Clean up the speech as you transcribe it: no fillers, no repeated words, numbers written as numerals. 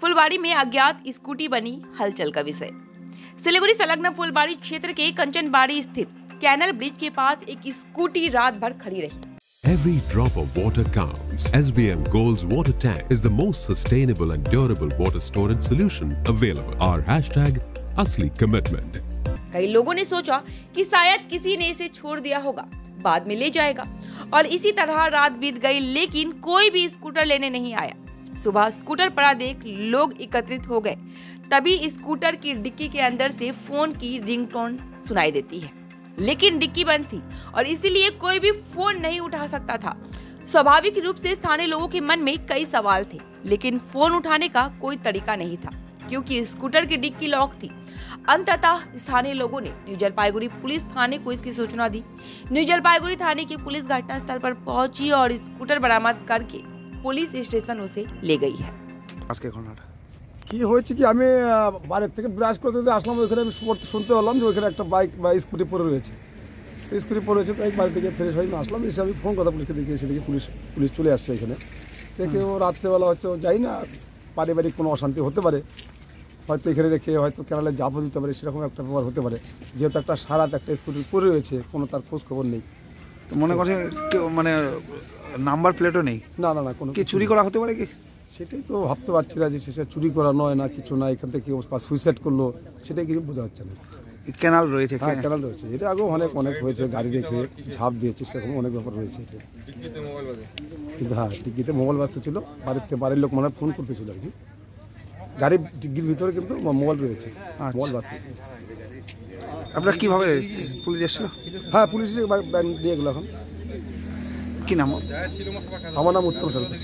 फुलबाड़ी में अज्ञात स्कूटी बनी हलचल का विषय। सिलीगुड़ी संलग्न फुलबाड़ी क्षेत्र के कंचनबाड़ी स्थित कैनल ब्रिज के पास एक स्कूटी रात भर खड़ी रही। Every drop of water counts. SBM Gold's water tank is the most sustainable and durable water storage solution available. Our hashtag असली commitment. कई लोगों ने सोचा कि शायद किसी ने इसे छोड़ दिया होगा, बाद में ले जाएगा, और इसी तरह रात बीत गई, लेकिन कोई भी स्कूटर लेने नहीं आया। सुबह स्कूटर पड़ा देख लोग एकत्रित हो गए। तभी स्कूटर की डिक्की के अंदर से फोन की रिंगटोन सुनाई देती है, लेकिन डिक्की बंद थी और इसीलिए कोई भी फोन नहीं उठा सकता था। स्वाभाविक रूप से स्थानीय लोगों के मन में कई सवाल थे, लेकिन फोन उठाने का कोई तरीका नहीं था क्योंकि स्कूटर की डिक्की लॉक थी। अंततः स्थानीय लोगों ने न्यू जलपाईगुड़ी पुलिस थाने को इसकी सूचना दी। न्यू जलपाईगुड़ी थाने की पुलिस घटनास्थल पर पहुंची और स्कूटर बरामद करके पुलिस स्टेशन उसे ले गई है। কি হয়েছে কি আমি বাড়ির থেকে ব্রাশ করতে আসলাম, ওইখানে আমি শুনতে পেলাম যে ওইখানে একটা বাইক বা স্কুটি পড়ে রয়েছে। স্কুটি পড়ে রয়েছে, তাই বাড়ি থেকে ফ্রেশ হয়ে আসলাম, এসে আমি ফোন কথা পুলিশকে দেখে এসে দেখি পুলিশ চলে আসছে এখানে থেকে। ও রাত্রেবেলা হচ্ছে যাই না, পারিবারিক কোনো অশান্তি হতে পারে, হয়তো এখানে রেখে হয়তো কেরালে যাবো দিতে পারে, সেরকম একটা ব্যাপার হতে পারে। যেহেতু একটা সারাত একটা স্কুটি পড়ে রয়েছে, কোনো তার খোঁজ খবর নেই। তো মনে করছে মানে নাম্বার প্লেটও নেই? না না না, কোনো কি চুরি করা হতে পারে কি? সেটাই তো ভাবতে পারছি না যে সে চুরি করা নয় না কিছু না, এখান থেকে সুইসাইড করলো সেটাই কিছু বোঝা যাচ্ছে না। ক্যানাল রয়েছে? হ্যাঁ, ক্যানাল রয়েছে। এটা আগেও অনেক হয়েছে, গাড়ি রেখে ঝাঁপ দিয়েছে, সেরকম অনেক ব্যাপার রয়েছে। কিন্তু হ্যাঁ, ডিগ্গিতে মোবাইল বাজতে ছিল, বাড়ির লোক মনে ফোন করতেছিল আর কি। গাড়ির ডিগ্গির ভিতরে কিন্তু মোবাইল রয়েছে, মোবাইল বাজতেছে। আপনার কীভাবে পুলিশ এসেছিল? হ্যাঁ, পুলিশ নিয়ে গেলো এখন। কী নাম? আমার নাম উত্তম সরকার।